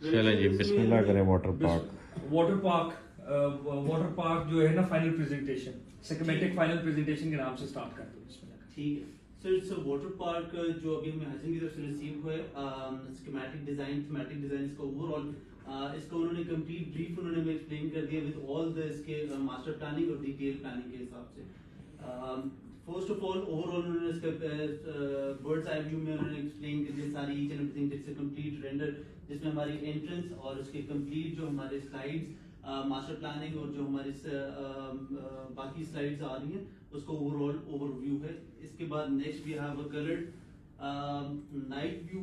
चलें जी, बिस्मिल्लाह करें। Water park जो है ना, final presentation, systematic final presentation के नाम से स्टार्ट करते हैं। बिस्मिल्लाह। ठीक है sir, it's a water park जो अभी हमें हाजिर की तरफ से रिसीव हुआ है। स्कीमेटिक डिजाइन, थीमेटिक डिजाइन इसका ओवरऑल इसका उन्होंने कंप्लीट ब्रीफ उन्होंने एक्सप्लेन कर दिया विद ऑल द इसके मास्टर प्लानिंग और डिटेल प्लानिंग के हिसाब से। फर्स्ट ऑफ ऑल ओवरऑल उन्होंने इसका बर्ड्स आई व्यू में उन्होंने एक्सप्लेन कर दिया सारी each and everything. It's a complete render जिसमें हमारी एंट्रेंस और उसके कंप्लीट जो हमारे स्लाइड्स मास्टर प्लानिंग और जो हमारी बाकी स्लाइड्स आ रही हैं उसका ओवरऑल ओवरव्यू है। इसके बाद next we have a coloured night view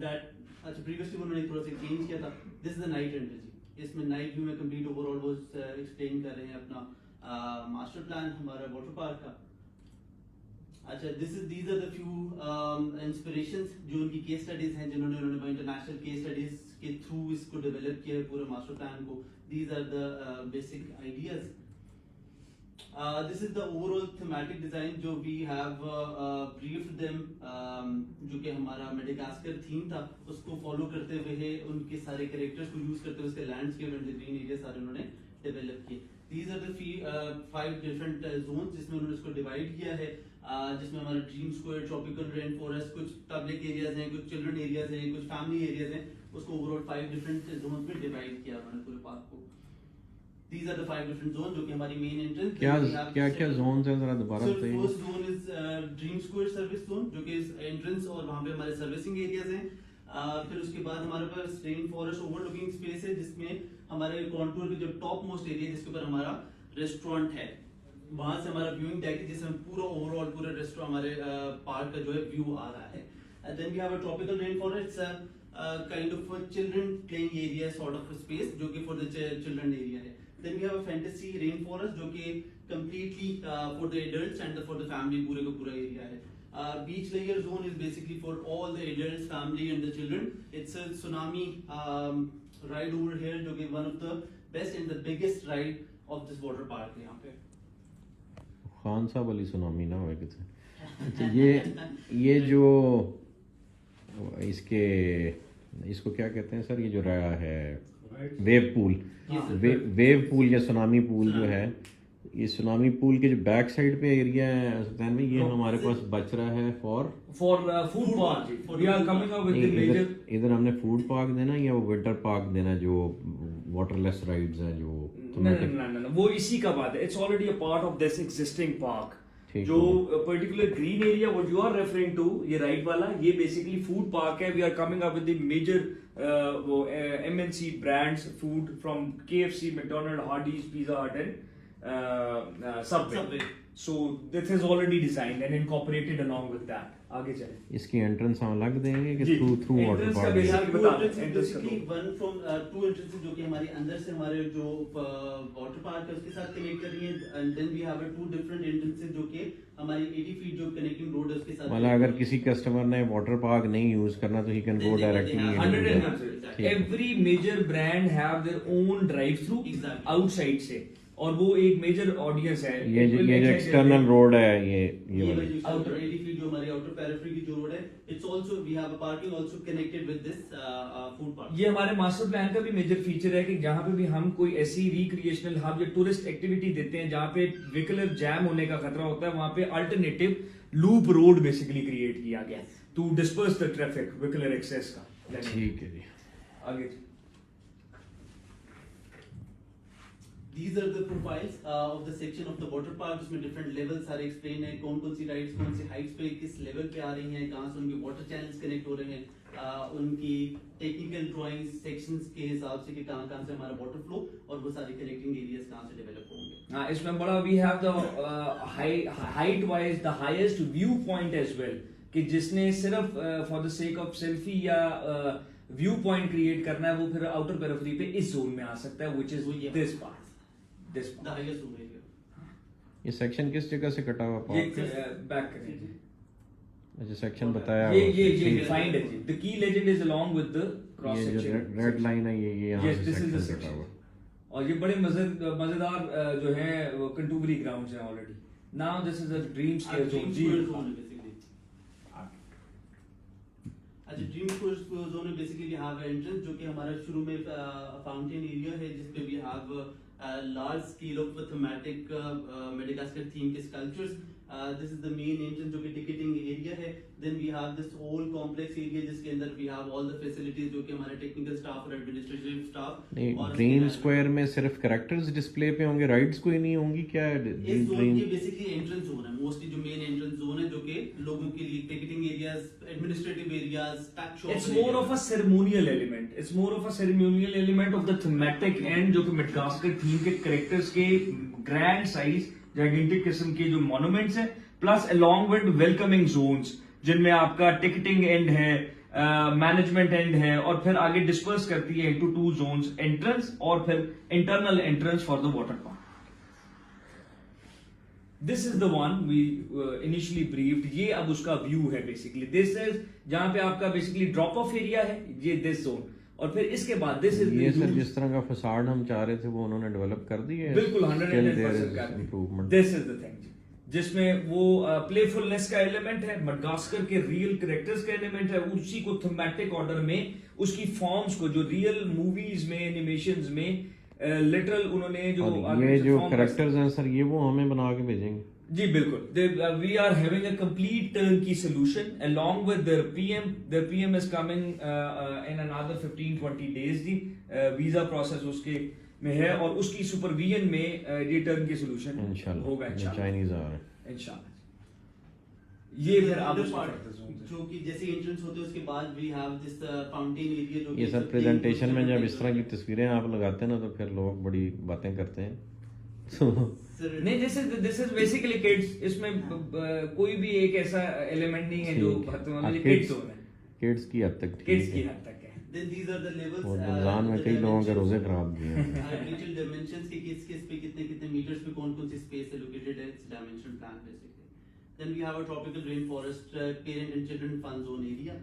that, अच्छा प्रीवियसली उन्होंने थोड़ा सा चेंज किया था। This is the night render जी। इसमें नाइट व्यू में कंप्लीट ओवरऑल वो एक्सप्लेन कर रहे हैं अपना मास्टर प्लान हमारा वाटर पार्क का। अच्छा, these are the few inspirations जो उनकी केस स्टडीज हैं जिन्होंने इंटरनेशनल केस स्टडीज के थ्रू इसको डेवलप किया है पूरे मास्टर प्लान को। These are the basic ideas. This is the overall thematic design जो वी हैव ब्रीफ्ड देम, जो कि हमारा मेडागास्कर थीम था उसको फॉलो करते हुए उनके सारे कैरेक्टर्स को यूज करते हुए उसके लैंडस्केप एंड ग्रीन एरिया सारे उन्होंने डेवलप किए। These are the 5 different zones जिसमें उन्होंने इसको डिवाइड किया है, जिसमें हमारा dream square, tropical rain forest, कुछ पब्लिक एरियाज हैं, कुछ चिल्ड्रन एरियाज हैं, कुछ फैमिली एरियाज हैं। उसको ओवरऑल 5 डिफरेंट जोन में डिवाइड किया उन्होंने पूरे पार्क को। These are the 5 different zones जो कि हमारी मेन एंट्रेंस। क्या जोन्स हैं, जरा दोबारा बताइए। First zone is dream square service zone जो कि एंट्रेंस और वहां पे हमारे सर्विसिंग एरियाज हैं। फिर उसके बाद हमारे पास रेन फॉरेस्ट ओवरलुकिंग स्पेस है जिसमें हमारे कॉन्टूर के जो टॉप मोस्ट एरिया जिसके ऊपर हमारा रेस्टोरेंट है, वहां से हमारा व्यूइंग डेक है जिसमें पूरा ओवरऑल पूरा रेस्टोरेंट हमारे पार्क का जो है व्यू आ रहा है। Then we have a tropical rain forest kind of children playing area sort of space जो कि फॉर द चिल्ड्रन एरिया है। Then we have a fantasy rain forest जो कि completely for the adults and for the family पूरे का पूरा area है। Beach layer zone is basically for all the adults, family and the children. It's a tsunami ride over here जो कि one of the best and the biggest ride of this water park है यहाँ पे। खान साहब वाली tsunami ना हो किसी। अच्छा, ये जो इसको क्या कहते हैं सर, ये जो रहा है वेव पूल या सुनामी पूल जो है, ये सुनामी पूल के जो बैक साइड पे एरिया है सुल्तान में, ये हमारे पास बच रहा है for food park. We are coming up with the major. इधर हमने फूड पार्क देना या वो विंटर पार्क देना जो वाटरलेस राइड्स हैं जो no, वो इसी का बात है। It's already a part of this existing park. जो particular green area what you are referring to, ये राइट वाला, ये बेसिकली फूड पार्क है। We are coming up with the major वो MNC brands food from KFC, McDonald, Hardee's, Pizza Hut and Subway. So this is already designed and incorporated along with that. आगे चलें। इसकी entrance हम अलग देंगे कि through water park? Basically one from 2 entrances जो कि हमारी अंदर से हमारे जो वाटर पार्क है उसके साथ कनेक्ट कर रही है। And then we have 2 different entrances जो कि हमारी 80 फीट जो कनेक्टिंग रोड है उसके साथ। मतलब अगर किसी कस्टमर ने वाटर पार्क नहीं यूज करना तो ही can go directly. 100%। Every major brand have their own drive through outside से, और वो एक मेजर ऑडियंस है। ये जो एक्सटर्नल रोड है, ये आउटर 80 फीट जो हमारी आउटर पेरिफेरी की जो रोड है, it's also we have a parking also connected with this food park. ये हमारे मास्टर प्लान का भी मेजर फीचर है कि जहां पे भी हम कोई ऐसी रिक्रिएशनल हब या टूरिस्ट एक्टिविटी देते हैं जहां पे व्हीकलर जैम होने का खतरा होता है, वहां पे alternative loop road basically create किया गया है to disperse the traffic, vehicular access का। ठीक है जी, आगे। These are the profiles of the section of the water park जिसमें different levels सारे explain है, कौन कौन सी rides कौन सी heights पे किस level पे आ रही हैं, कहाँ से उनके water channels connect हो रहे हैं, उनकी technical drawings sections के हिसाब से कि कहाँ कहाँ से हमारा water flow और वो सारे connecting areas कहाँ से develop होंगे। हाँ, इसमें बड़ा we have the height wise the highest view point as well, कि जिसने सिर्फ for the sake of selfie या व्यू पॉइंट क्रिएट करना है वो फिर आउटर पेरिफेरी पे इस जोन में आ सकता है, which is this part. The highest zone area। ये सेक्शन किस जगह से कटा हुआ पार्क? बैक करें। अच्छा, सेक्शन बताया ये डिफाइंड है जी। The key legend is along with the cross section. ये रेड लाइन है, ये यहाँ से सेक्शन कटा सेक्शन। हुआ। और ये बड़े मजेदार जो है वो कंटूबरी ग्राउंड्स हैं already. Now this is a dream scale zone जी। अच्छा, ड्रीम स्पोर्ट्स जोन में बेसिकली वी हैव एंट्रेंस जो कि हमारा शुरू में फाउंटेन एरिया है जिसपे we have large scale of thematic Madagascar theme के sculptures. This is the main entrance जो कि टिकटिंग एरिया है. Then we have this whole complex area जिसके अंदर we have all the facilities जो कि हमारे टेक्निकल स्टाफ और एडमिनिस्ट्रेटिव स्टाफ. नहीं, ड्रीम स्क्वायर में सिर्फ कैरेक्टर्स डिस्प्ले पे होंगे, राइड्स कोई नहीं होंगी क्या? इस जोन ये बेसिकली एंट्रेंस जोन है, मोस्टली जो मेन एंट्रेंस जोन है जो कि लोगों के लिए ticketing areas, administrative areas, tax shop. It's more of a ceremonial element. It's more of a ceremonial element of the thematic end जो कि मेडागास्कर थीम के कैरेक्टर्स के ग्रैंड साइज जाइगेंटिक किस्म के जो मॉन्यूमेंट्स हैं, plus along with welcoming zones जिनमें आपका टिकटिंग एंड है, मैनेजमेंट एंड है, और फिर आगे डिस्पर्स करती है इनटू 2 जोन्स, एंट्रेंस और फिर internal entrance for the water park. This is the one we initially briefed. ये अब उसका व्यू है बेसिकली. दिस इज जहां पे आपका बेसिकली ड्रॉप ऑफ एरिया है, ये दिस जोन, और फिर इसके बाद दिस इज ये सर जिस तरह का फसाड हम चाह रहे थे वो उन्होंने डेवलप कर दी है. बिल्कुल 110% कर दी. दिस इज द थिंग जिसमें वो प्लेफुलनेस का एलिमेंट है, मेडागास्कर के रियल कैरेक्टर्स का एलिमेंट है, उसी को थीमेटिक ऑर्डर में उसकी फॉर्म्स को जो रियल मूवीज में, एनिमेशंस में लिटरल उन्होंने जो ये जो कैरेक्टर्स हैं सर, ये वो हमें बना के भेजेंगे. जी बिल्कुल. We are having a complete turnkey solution along with their PM. Their PM is coming in another 15-20 days. जी वीजा प्रोसेस उसके में है और उसकी सुपरविजन में ये टर्नकी सॉल्यूशन होगा इंशाल्लाह. चाइनीज आ रहे हैं इंशाल्लाह. ये फिर आप जो कि जैसे एंट्रेंस होते हैं उसके बाद we have this fountain area जो ये सर प्रेजेंटेशन में जब इस तरह की तस्वीरें आप लगाते हैं ना तो फिर लोग बड़ी बातें करते हैं. नहीं, दिस इज बेसिकली किड्स. इसमें कोई भी एक ऐसा एलिमेंट नहीं है जो किड्स हो रहे हैं. किड्स की हद तक किड्स की हद तक है. Then these are the levels. और रमजान में कई लोगों के रोजे खराब किए हैं. Detailed dimensions के किस पे कितने मीटर्स पे कौन-कौन सी स्पेस है लोकेटेड है, it's dimension plan basically. Then we have a tropical rainforest parent and children fun zone area.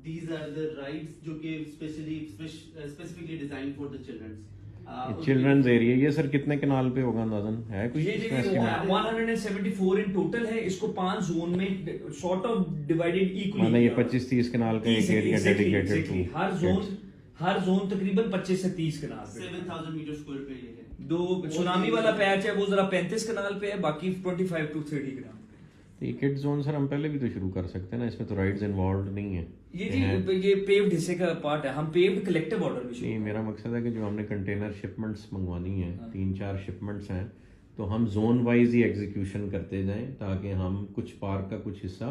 These are the rides जो कि specifically designed for the children. Children's area. ये सर कितने कनाल पे होगा अंदाजन है कुछ? ये 174 इन टोटल है. इसको 5 जोन में सॉर्ट ऑफ डिवाइडेड इक्वली. मतलब ये 25-30 कनाल का एक एरिया डेडिकेटेड टू. हर जोन तकरीबन 25 से 30 कनाल पे. 7000 मीटर स्क्वायर पे ये है. दो सुनामी वाला पैच है वो जरा 35 कनाल पे है, बाकी 25 to 30 कनाल. तो ये किड जोन सर हम पहले भी तो शुरू कर सकते हैं ना, इसमें तो राइड्स इन्वॉल्व नहीं है. ये पेव्ड हिस्से का पार्ट है. हम पेव्ड कलेक्टिव ऑर्डर में नहीं, मेरा मकसद है कि जो हमने कंटेनर शिपमेंट्स मंगवानी है, 3-4 शिपमेंट्स हैं, तो हम जोन वाइज ही एग्जीक्यूशन करते जाएं ताकि हम कुछ पार्क का कुछ हिस्सा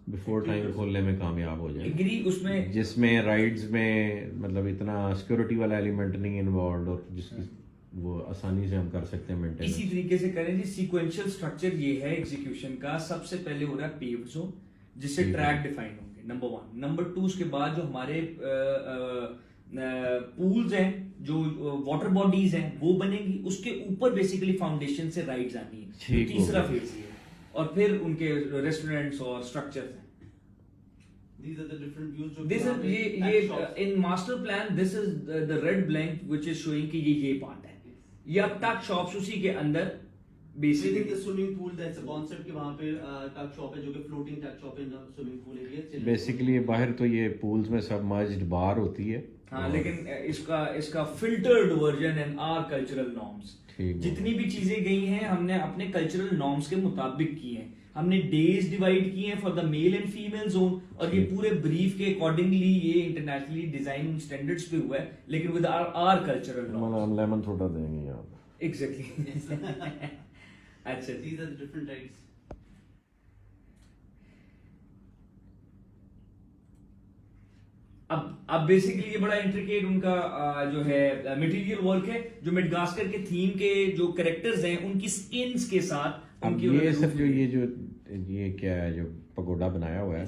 बिफोर टाइम खोलने में कामयाब हो जाए. उसमें जिसमें राइड्स में मतलब इतना सिक्योरिटी वाला एलिमेंट नहीं इन्वॉल्व और जिसकी वो आसानी से हम कर सकते हैं मेंटेन. इसी तरीके से करें जी. सीक्वेंशियल स्ट्रक्चर ये है एग्जीक्यूशन का. सबसे पहले हो रहा है पेव्ड जोन जिससे ट्रैक डिफाइन होंगे, नंबर 1. नंबर 2 उसके बाद जो हमारे पूल्स हैं, जो वाटर बॉडीज हैं वो बनेंगी. उसके ऊपर बेसिकली फाउंडेशन से राइड्स आनी है. तीसरा फेज ये है. और फिर उनके रेस्टोरेंट्स और स्ट्रक्चर्स हैं. These are the different views. This is ये in master plan this is the red blank which is showing कि ये पार्ट है. ये अब टक शॉप्स उसी के अंदर basically the swimming pool that's a concept कि वहां पे टक शॉप है जो कि फ्लोटिंग टक shop in swimming pool area. Basically बाहर तो ये पूल्स में सबमर्ज्ड बार होती है. हाँ, लेकिन इसका filtered version and our cultural norms. जितनी भी चीजें गई हैं हमने अपने कल्चरल नॉर्म्स के मुताबिक की हैं. हमने डेज डिवाइड किए हैं for the male and female zone, और ये पूरे ब्रीफ के अकॉर्डिंगली ये इंटरनेशनली डिजाइन स्टैंडर्ड्स पे हुआ है, लेकिन विद आवर कल्चरल नॉर्म्स. हम लेमन थोड़ा देंगे यहाँ पे. एग्जैक्टली. अच्छा, these are the different types. अब बेसिकली ये बड़ा इंट्रिकेट उनका जो है मटेरियल वर्क है जो मेडागास्कर के थीम के जो कैरेक्टर्स हैं उनकी स्किन्स के साथ. अब ये सब ये क्या है जो पगोडा बनाया हुआ है,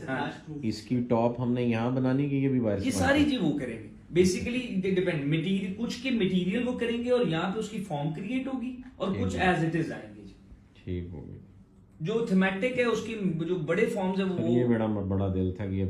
इसकी टॉप हमने यहाँ बनानी की ये भी बाहर. ये सारी चीज वो करेंगे बेसिकली. डिपेंड मटेरियल, कुछ के मटेरियल वो करेंगे और यहाँ पे उसकी फॉर्म क्रिएट होगी और कुछ एज इट इज आएंगे. ठीक होगी. जो थीमेटिक है उसकी जो बड़े फॉर्म्स है वो. ये बड़ा दिल था कि ये